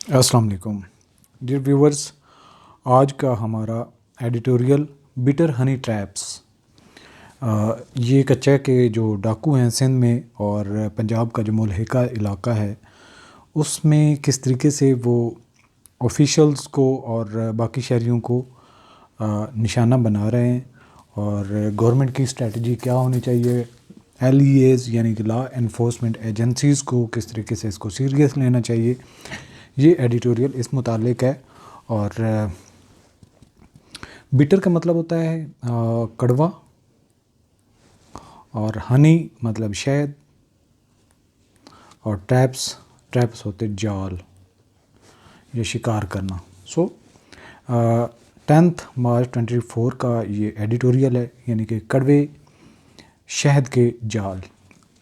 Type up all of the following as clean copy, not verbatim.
السلام علیکم dear viewers, آج کا ہمارا ایڈیٹوریل بٹر ہنی ٹریپس، یہ کچا کے جو ڈاکو ہیں سندھ میں اور پنجاب کا جو ملحقہ علاقہ ہے اس میں کس طریقے سے وہ آفیشلز کو اور باقی شہریوں کو نشانہ بنا رہے ہیں اور گورنمنٹ کی اسٹریٹجی کیا ہونی چاہیے، ایل ای ایز یعنی کہ لا انفورسمنٹ ایجنسیز کو کس طریقے سے اس کو سیریس لینا چاہیے، یہ ایڈیٹوریل اس متعلق ہے۔ اور بٹر کا مطلب ہوتا ہے کڑوا، اور ہنی مطلب شہد، اور ٹریپس ہوتے جال یا شکار کرنا۔ 10 مارچ 2024 کا یہ ایڈیٹوریل ہے، یعنی کہ کڑوے شہد کے جال۔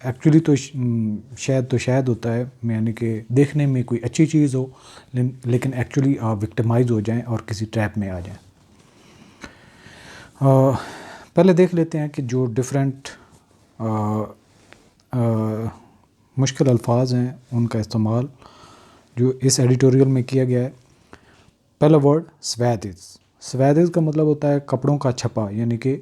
ایکچولی تو شہد ہوتا ہے، یعنی کہ دیکھنے میں کوئی اچھی چیز ہو لیکن ایکچولی آپ وکٹمائز ہو جائیں اور کسی ٹریپ میں آ جائیں۔ پہلے دیکھ لیتے ہیں کہ جو ڈفرینٹ مشکل الفاظ ہیں ان کا استعمال جو اس ایڈیٹوریل میں کیا گیا ہے۔ پہلا ورڈ سویدز کا مطلب ہوتا ہے کپڑوں کا چھپا، یعنی کہ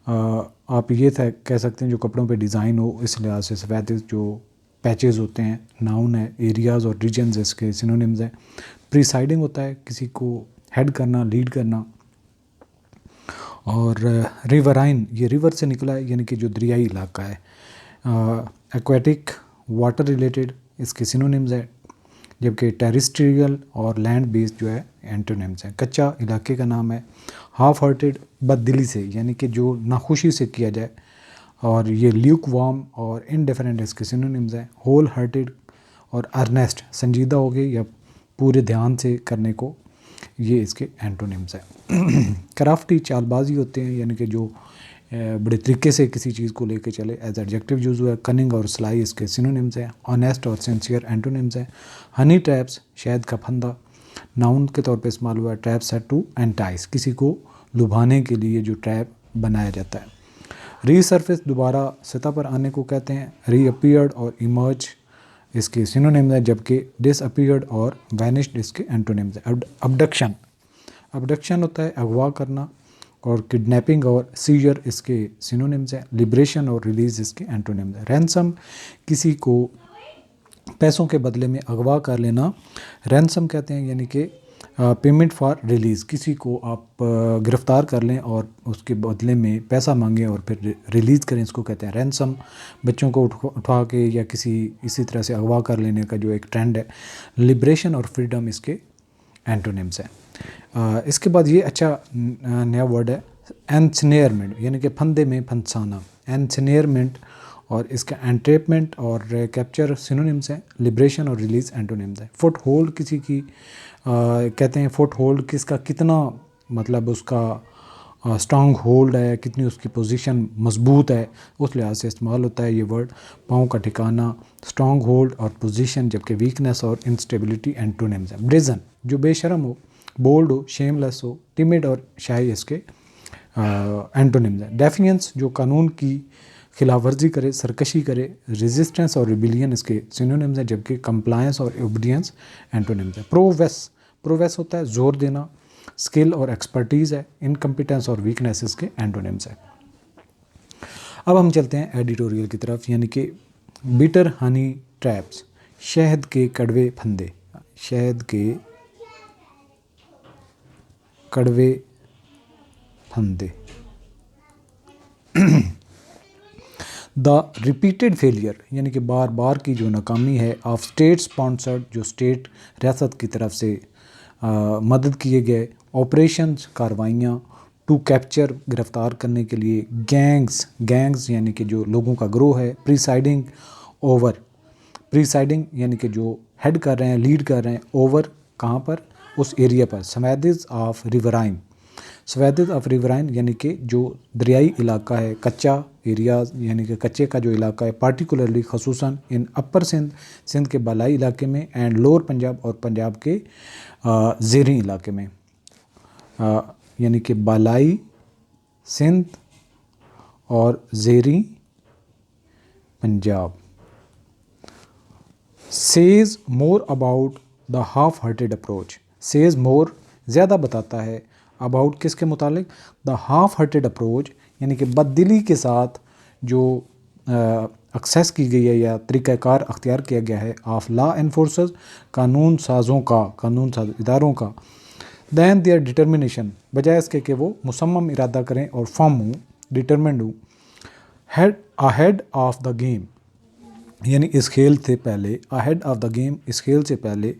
آپ یہ کہہ سکتے ہیں جو کپڑوں پہ ڈیزائن ہو، اس لحاظ سے سویدز جو پیچز ہوتے ہیں، ناؤن ہے، ایریاز اور ریجنز اس کے سینونیمز ہیں۔ پریسائڈنگ ہوتا ہے کسی کو ہیڈ کرنا، لیڈ کرنا۔ اور ریورائن یہ ریور سے نکلا ہے، یعنی کہ جو دریائی علاقہ ہے۔ ایکویٹک واٹر ریلیٹڈ اس کے سینونیمز ہیں، جبکہ ٹیریسٹریل اور لینڈ بیسڈ جو ہے اینٹونیمز ہیں۔ کچا علاقے کا نام ہے۔ ہاف ہارٹیڈ بد دلی سے، یعنی کہ جو ناخوشی سے کیا جائے، اور یہ لیوک وارم اور انڈیفرنٹ اس کے سینونیمز ہیں۔ ہول ہارٹیڈ اور ارنیسٹ سنجیدہ ہو گئے یا پورے دھیان سے کرنے کو، یہ اس کے اینٹونیمز ہیں۔ کرافٹی چال بازی ہوتے ہیں، یعنی کہ جو بڑے طریقے سے کسی چیز کو لے کے چلے، ایز ایڈجیکٹو یوز ہوا ہے۔ کننگ اور سلائی اس کے سینونیمز ہیں۔ آنیسٹ اور سنسیئر اینٹونیمز ہیں۔ ہنی ٹریپس شہد کا پھندا ناؤن کے طور پہ استعمال ہوا ہے۔ ٹریپ سیٹ ٹو انٹائز کسی کو لبھانے کے لیے جو ٹریپ بنایا جاتا ہے۔ ری سرفیس دوبارہ سطح پر آنے کو کہتے ہیں۔ ری اپیئرڈ اور ایمرج اس کے سینونیمز ہیں، جبکہ ڈس اپیئرڈ اور وینشڈ اس کے اینٹونیمز ہیں۔ ابڈکشن ہوتا ہے اغوا کرنا، اور کڈنیپنگ اور سیجر اس کے سینونیمز ہیں۔ لبریشن اور ریلیز اس کے اینٹونیمز ہیں۔ رینسم کسی کو پیسوں کے بدلے میں اغوا کر لینا رینسم کہتے ہیں، یعنی کہ پیمنٹ فار ریلیز، کسی کو آپ گرفتار کر لیں اور اس کے بدلے میں پیسہ مانگیں اور پھر ریلیز کریں، اس کو کہتے ہیں رینسم۔ بچوں کو اٹھا کے یا اسی طرح سے اغوا کر لینے کا جو ایک ٹرینڈ ہے۔ لبریشن اور فریڈم اس کے اینٹونیمز ہیں۔ اس کے بعد یہ اچھا نیا ورڈ ہے انسنیئرمنٹ، یعنی کہ پھندے میں پھنسانا۔ انسنیئرمنٹ اور اس کا انٹریپمنٹ اور کیپچر سینونیمز ہیں۔ لبریشن اور ریلیز اینٹونیمز ہیں۔ فٹ ہولڈ کسی کی کہتے ہیں، فٹ ہولڈ کس کا کتنا مطلب اس کا اسٹرانگ ہولڈ ہے، کتنی اس کی پوزیشن مضبوط ہے، اس لحاظ سے استعمال ہوتا ہے یہ ورڈ۔ پاؤں کا ٹھکانہ، اسٹرانگ ہولڈ اور پوزیشن، جبکہ ویکنیس اور انسٹیبلٹی اینٹونیمز ہیں۔ بریزن جو بے شرم ہو، بولڈ ہو، شیم لیس ہو، ٹیمڈ اور شائع اس کے اینٹونیمز ہیں۔ ڈیفینس جو قانون کی خلاف ورزی کرے، سرکشی کرے۔ ریزسٹنس اور ریبیلین اس کے سینونیمز ہیں، جبکہ کمپلائنس اور اوبیڈینس اینٹونیمز ہیں۔ پروویس ہوتا ہے زور دینا، اسکل اور ایکسپرٹیز ہے۔ انکمپیٹنس اور ویکنیس اس کے اینٹونیمز ہیں۔ اب ہم چلتے ہیں ایڈیٹوریل کی طرف، یعنی کہ بٹر ہنی ٹریپس شہد کے کڑوے پھندے۔ شہد کے کڑوے پھندے۔ دا ریپیٹڈ فیلئر، یعنی کہ بار بار کی جو ناکامی ہے، آف اسٹیٹ اسپانسرڈ جو اسٹیٹ ریاست کی طرف سے مدد کیے گئے آپریشنز کاروائیاں، ٹو کیپچر گرفتار کرنے کے لیے، گینگز یعنی کہ جو لوگوں کا گروہ ہے، پریسائڈنگ یعنی کہ جو ہیڈ کر رہے ہیں، لیڈ کر رہے ہیں، اوور کہاں پر، اس ایریا پر۔ سویدز آف ریورائن یعنی کہ جو دریائی علاقہ ہے، کچا ایریاز یعنی کہ کچے کا جو علاقہ ہے، پارٹیکولرلی خصوصاً ان اپر سندھ کے بالائی علاقے میں، اینڈ لوور پنجاب اور پنجاب کے زیریں علاقے میں، یعنی کہ بالائی سندھ اور زیریں Punjab. Says more about the half hearted approach says more زیادہ بتاتا ہے اباؤٹ کس کے متعلق دا ہاف ہارٹیڈ اپروچ یعنی کہ بد دلی کے ساتھ جو ایکسیس کی گئی ہے یا طریقہ کار اختیار کیا گیا ہے آف لا انفورسز قانون ساز اداروں کا دین دیئر ڈٹرمنیشن بجائے اس کے کہ وہ مصمم ارادہ کریں اور فارم ہوں ڈٹرمنڈ ہوں اہیڈ آف دا گیم یعنی اس کھیل سے پہلے اہیڈ آف دا گیم اس کھیل سے پہلے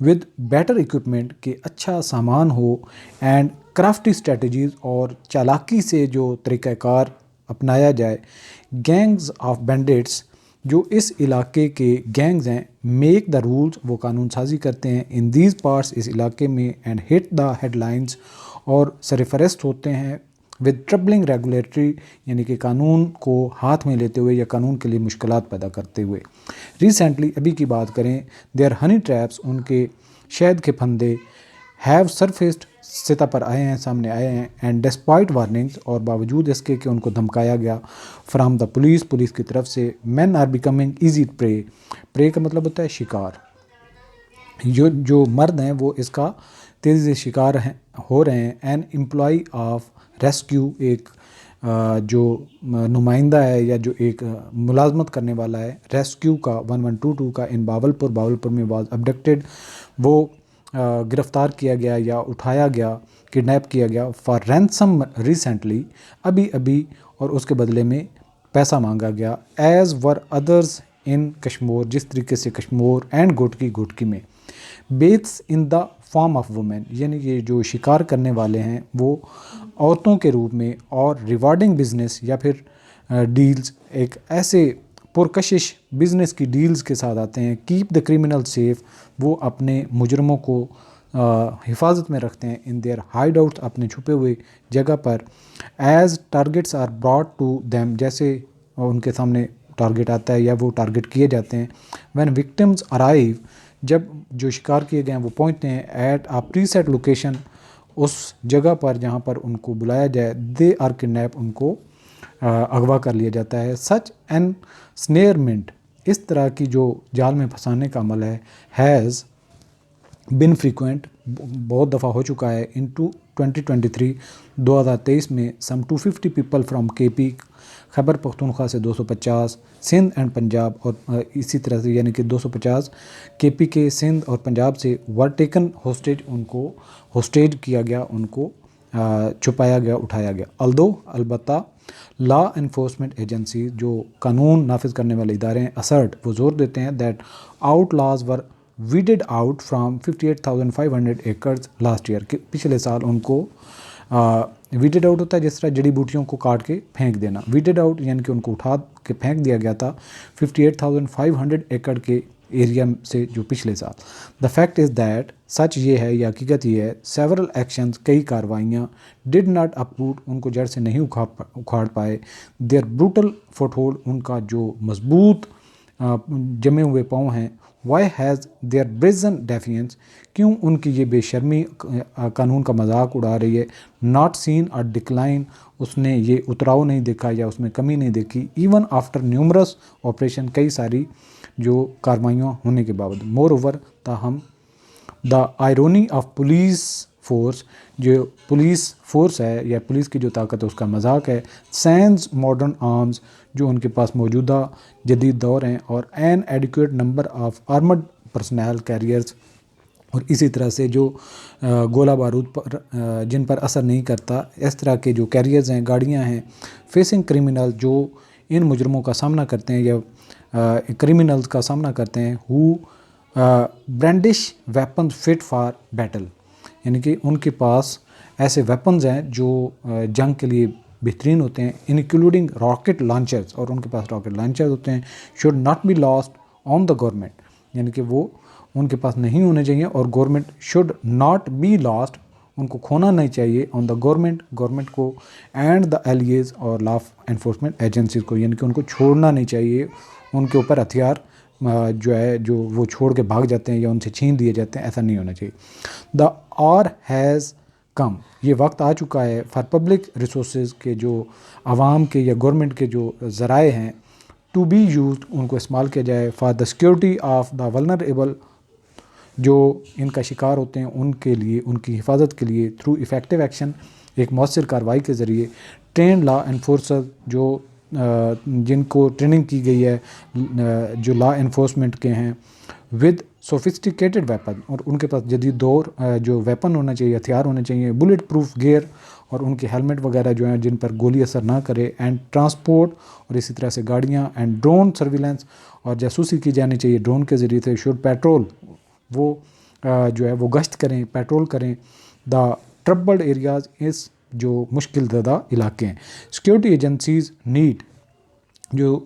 ود بیٹر اکوپمنٹ کہ اچھا سامان ہو اینڈ کرافٹی اسٹریٹجیز اور چالاکی سے جو طریقہ کار اپنایا جائے گینگز آف بینڈٹس جو اس علاقے کے گینگز ہیں میک دا رولز وہ قانون سازی کرتے ہیں ان دیز پارٹس اس علاقے میں and hit the headlines اور سرفہرست ہوتے ہیں ود ٹربلنگ ریگولیٹری یعنی کہ قانون کو ہاتھ میں لیتے ہوئے یا قانون کے لیے مشکلات پیدا کرتے ہوئے ریسنٹلی ابھی کی بات کریں دیئر ہنی ٹریپس ان کے شہد کے پھندے ہیو سرفیسڈ سطح پر آئے ہیں سامنے آئے ہیں اینڈ ڈسپائٹ وارننگز اور باوجود اس کے کہ ان کو دھمکایا گیا فرام دا پولیس کی طرف سے مین آر بیکمنگ ایزی پرے کا مطلب ہوتا ہے شکار جو مرد ہیں وہ اس کا تیزی سے شکار ہو رہے ہیں این امپلائی آف ریسکیو ایک جو نمائندہ ہے یا جو ایک ملازمت کرنے والا ہے ریسکیو کا 1122 کا ان باولپور میں واز ابڈکٹیڈ وہ گرفتار کیا گیا یا اٹھایا گیا کڈنیپ کیا گیا فار رینسم ریسنٹلی ابھی اور اس کے بدلے میں پیسہ مانگا گیا as were others in Kashmore جس طریقے سے کشمور اینڈ گوٹکی میں بیتس ان دا فارم آف وومین یعنی یہ جو شکار کرنے والے ہیں وہ عورتوں کے روپ میں اور ریوارڈنگ بزنس یا پھر ڈیلز ایک ایسے پرکشش بزنس کی ڈیلز کے ساتھ آتے ہیں کیپ دا کریمنل سیف وہ اپنے مجرموں کو حفاظت میں رکھتے ہیں ان دیئر ہائیڈ آؤٹ اپنے چھپے ہوئے جگہ پر as targets are brought to them جیسے ان کے سامنے ٹارگیٹ آتا ہے یا وہ ٹارگیٹ کیے جاتے ہیں وین وکٹمز ارائیو جب جو شکار کیے گئے ہیں وہ پہنچتے ہیں at a preset location اس جگہ پر جہاں پر ان کو بلایا جائے دے آر کڈنیپ ان کو اغوا کر لیا جاتا ہے سچ این سنیئرمنٹ اس طرح کی جو جال میں پھنسانے کا عمل ہے ہیز بن فریکوینٹ بہت دفعہ ہو چکا ہے ان 2023 میں سم 250 پیپل فرام کے پی خیبر پختونخوا سے 250 سندھ اینڈ پنجاب اور اسی طرح سے یعنی کہ 250 کے پی کے سندھ اور پنجاب سے ور ٹیکن ہوسٹیج ان کو ہوسٹیج کیا گیا ان کو چھپایا گیا اٹھایا گیا البتہ لا انفورسمنٹ ایجنسی جو قانون نافذ کرنے والے ادارے ہیں اسرٹ وہ زور دیتے ہیں that outlaws were weeded out from 58,500 acres last year کہ پچھلے سال ان کو ویڈڈ آؤٹ ہوتا ہے جس طرح جڑی بوٹیوں کو کاٹ کے پھینک دینا ویڈڈ آؤٹ یعنی کہ ان کو اٹھا کے پھینک دیا گیا تھا 58,500 ایکڑ کے ایریا سے جو پچھلے سال the fact is that such یہ ہے یا حقیقت یہ ہے سیورل ایکشنز کئی کارروائیاں ڈڈ ناٹ اپروٹ ان کو جڑ سے نہیں اکھاڑ پائے دیئر بروٹل فٹ ہولڈ ان کا جو مضبوط جمے ہوئے پاؤں ہیں why has their brazen defence کیوں ان کی یہ بے شرمی قانون کا مذاق اڑا رہی ہے ناٹ سین آ ڈکلائن اس نے یہ اتراؤ نہیں دیکھا یا اس میں کمی نہیں دیکھی ایون آفٹر نیومرس آپریشن کئی ساری جو کارروائیاں ہونے کے باوجود مور اوور تاہم دا آئرونی آف پولیس فورس جو پولیس فورس ہے یا پولیس کی جو طاقت ہے اس کا مذاق ہے سینز ماڈرن آرمز جو ان کے پاس موجودہ جدید دور ہیں اور an adequate number of armed personnel carriers اور اسی طرح سے جو گولہ بارود پر جن پر اثر نہیں کرتا اس طرح کے جو کیریئرز ہیں گاڑیاں ہیں فیسنگ کرمنل جو ان مجرموں کا سامنا کرتے ہیں یا کرمنلز کا سامنا کرتے ہیں ہو برینڈش ویپنز فٹ فار بیٹل یعنی کہ ان کے پاس ایسے ویپنز ہیں جو جنگ کے لیے بہترین ہوتے ہیں انکلوڈنگ راکٹ لانچرز اور ان کے پاس راکٹ لانچرز ہوتے ہیں should not be lost on the government یعنی کہ وہ ان کے پاس نہیں ہونے چاہیے اور government should not be lost ان کو کھونا نہیں چاہیے آن دا گورنمنٹ کو اینڈ دا ایلیز اور لا انفورسمنٹ ایجنسیز کو یعنی کہ ان کو چھوڑنا نہیں چاہیے ان کے اوپر ہتھیار جو ہے جو وہ چھوڑ کے بھاگ جاتے ہیں یا ان سے چھین لیے جاتے ہیں ایسا نہیں ہونا چاہیے دا آر ہیز کم یہ وقت آ چکا ہے فار پبلک ریسورسز کے جو عوام کے یا گورنمنٹ کے جو ذرائع ہیں ٹو بی یوزڈ ان کو استعمال کیا جائے for the security of the vulnerable جو ان کا شکار ہوتے ہیں ان کے لیے ان کی حفاظت کے لیے تھرو ایفیکٹو ایکشن، ایک مؤثر کارروائی کے ذریعے ٹرینڈ لا انفورسر جو جن کو ٹریننگ کی گئی ہے جو لا انفورسمنٹ کے ہیں ود سوفسٹیکیٹڈ ویپن، اور ان کے پاس جدید دور جو ویپن ہونا چاہیے، ہتھیار ہونے چاہیے، بلٹ پروف گیئر اور ان کے ہیلمٹ وغیرہ جو ہیں جن پر گولی اثر نہ کرے، اینڈ ٹرانسپورٹ اور اسی طرح سے گاڑیاں، اینڈ ڈرون سرویلنس اور جاسوسی کی جانی چاہیے ڈرون کے ذریعے سے، شوڈ پیٹرول وہ جو ہے وہ گشت کریں، پیٹرول کریں دا ٹربلڈ ایریاز، اس جو مشکل زدہ علاقے ہیں۔ سیکیورٹی ایجنسیز نیڈ، جو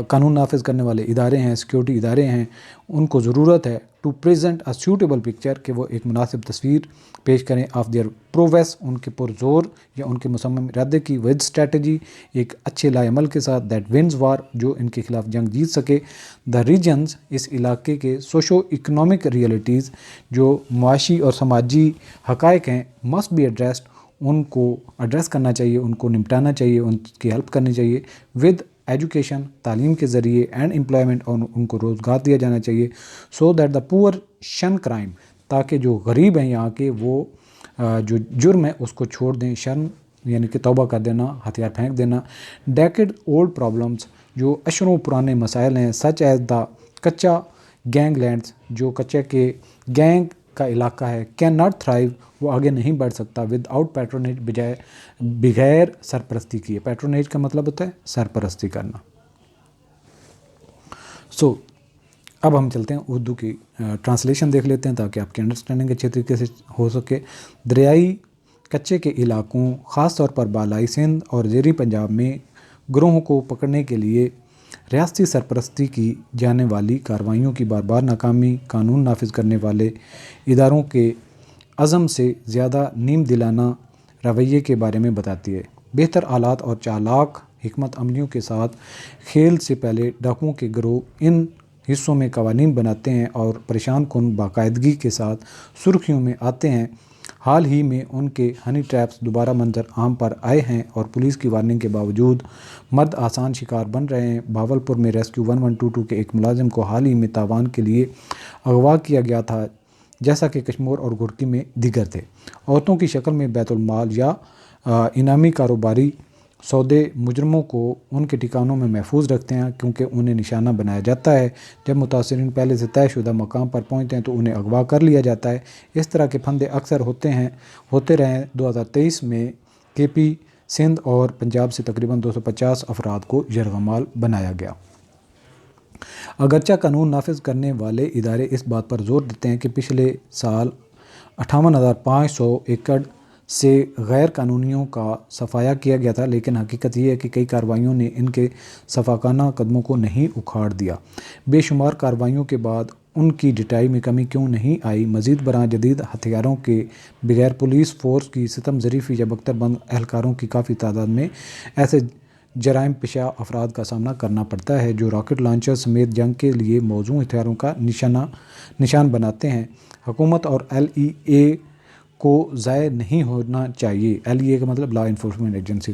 قانون نافذ کرنے والے ادارے ہیں، سیکیورٹی ادارے ہیں، ان کو ضرورت ہے ٹو پریزنٹ اے سیوٹیبل پکچر، کہ وہ ایک مناسب تصویر پیش کریں آف دیئر پروویس، ان کے پرزور یا ان کے مصمم ارادے کی، ود اسٹریٹجی، ایک اچھے لائے عمل کے ساتھ، دیٹ ونز وار، جو ان کے خلاف جنگ جیت سکے، دا ریجنز، اس علاقے کے سوشو اکنامک ریئلٹیز، جو معاشی اور سماجی حقائق ہیں، مسٹ بی ایڈریسڈ، ان کو ایڈریس کرنا چاہیے، ان کو نمٹانا چاہیے، ان کی ہیلپ کرنی چاہیے، ود ایجوکیشن، تعلیم کے ذریعے، اینڈ امپلائمنٹ، اور ان کو روزگار دیا جانا چاہیے، سو دیٹ دا پور شن کرائم، تاکہ جو غریب ہیں یہاں کے وہ جو جرم ہے اس کو چھوڑ دیں، شرم یعنی کہ توبہ کر دینا، ہتھیار پھینک دینا، ڈیکڈ اولڈ پرابلمس، جو اشروں پرانے مسائل ہیں، سچ ایز دا کچا گینگ لینڈس، جو کچے کے گینگ کا علاقہ ہے، کین ناٹ تھرائیو، وہ آگے نہیں بڑھ سکتا، ود آؤٹ پیٹرونیج، بغیر سرپرستی کیے، پیٹرونیج کا مطلب ہوتا ہے سرپرستی کرنا۔ سو اب ہم چلتے ہیں اردو کی ٹرانسلیشن دیکھ لیتے ہیں تاکہ آپ کی انڈرسٹینڈنگ اچھے طریقے سے ہو سکے۔ دریائی کچے کے علاقوں، خاص طور پر بالائی سندھ اور زیریں پنجاب میں گروہوں کو پکڑنے کے لیے ریاستی سرپرستی کی جانے والی کارروائیوں کی بار بار ناکامی قانون نافذ کرنے والے اداروں کے عزم سے زیادہ نیم دلانہ رویے کے بارے میں بتاتی ہے۔ بہتر آلات اور چالاک حکمت عملیوں کے ساتھ کھیل سے پہلے ڈاکوؤں کے گروہ ان حصوں میں قوانین بناتے ہیں اور پریشان کن باقاعدگی کے ساتھ سرخیوں میں آتے ہیں۔ حال ہی میں ان کے ہنی ٹریپس دوبارہ منظر عام پر آئے ہیں اور پولیس کی وارننگ کے باوجود مرد آسان شکار بن رہے ہیں۔ بھاولپور میں ریسکیو 1122 کے ایک ملازم کو حال ہی میں تاوان کے لیے اغوا کیا گیا تھا، جیسا کہ کشمور اور گھڑکی میں دیگر تھے۔ عورتوں کی شکل میں بیت المال یا انعامی کاروباری سودے مجرموں کو ان کے ٹھکانوں میں محفوظ رکھتے ہیں کیونکہ انہیں نشانہ بنایا جاتا ہے۔ جب متاثرین پہلے سے طے شدہ مقام پر پہنچتے ہیں تو انہیں اغوا کر لیا جاتا ہے۔ اس طرح کے پھندے اکثر ہوتے رہے۔ 2023 میں کے پی، سندھ اور پنجاب سے تقریباً 250 افراد کو یرغمال بنایا گیا۔ اگرچہ قانون نافذ کرنے والے ادارے اس بات پر زور دیتے ہیں کہ پچھلے سال 58,500 ایکڑ سے غیر قانونیوں کا صفایا کیا گیا تھا، لیکن حقیقت یہ ہے کہ کئی کارروائیوں نے ان کے شفاقانہ قدموں کو نہیں اکھاڑ دیا۔ بے شمار کارروائیوں کے بعد ان کی ڈٹائی میں کمی کیوں نہیں آئی؟ مزید برآں جدید ہتھیاروں کے بغیر پولیس فورس کی ستم ظریفی یا بختر بند اہلکاروں کی کافی تعداد میں ایسے جرائم پیشہ افراد کا سامنا کرنا پڑتا ہے جو راکٹ لانچر سمیت جنگ کے لیے موزوں ہتھیاروں کا نشان بناتے ہیں۔ حکومت اور LEA کو ضائع نہیں ہونا چاہیے۔ LEA کا مطلب لا انفورسمنٹ ایجنسی۔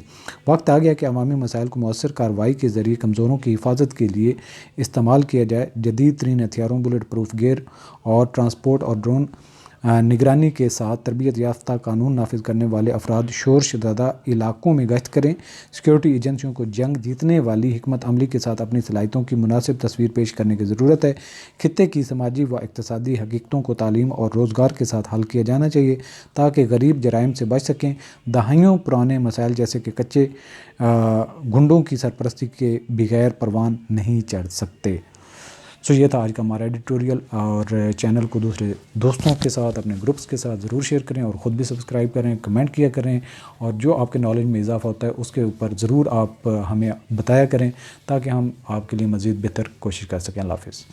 وقت آ گیا کہ عوامی مسائل کو مؤثر کارروائی کے ذریعے کمزوروں کی حفاظت کے لیے استعمال کیا جائے۔ جدید ترین ہتھیاروں، بلٹ پروف گیئر اور ٹرانسپورٹ اور ڈرون نگرانی کے ساتھ تربیت یافتہ قانون نافذ کرنے والے افراد شور زدہ علاقوں میں گشت کریں۔ سیکیورٹی ایجنسیوں کو جنگ جیتنے والی حکمت عملی کے ساتھ اپنی صلاحیتوں کی مناسب تصویر پیش کرنے کی ضرورت ہے۔ خطے کی سماجی و اقتصادی حقیقتوں کو تعلیم اور روزگار کے ساتھ حل کیا جانا چاہیے تاکہ غریب جرائم سے بچ سکیں۔ دہائیوں پرانے مسائل جیسے کہ کچے گنڈوں کی سرپرستی کے بغیر پروان نہیں چڑھ سکتے۔ سو یہ تھا آج کا ہمارا ایڈیٹوریل، اور چینل کو دوسرے دوستوں کے ساتھ، اپنے گروپس کے ساتھ ضرور شیئر کریں اور خود بھی سبسکرائب کریں، کمنٹ کیا کریں، اور جو آپ کے نالج میں اضافہ ہوتا ہے اس کے اوپر ضرور آپ ہمیں بتایا کریں تاکہ ہم آپ کے لیے مزید بہتر کوشش کر سکیں۔ اللہ حافظ۔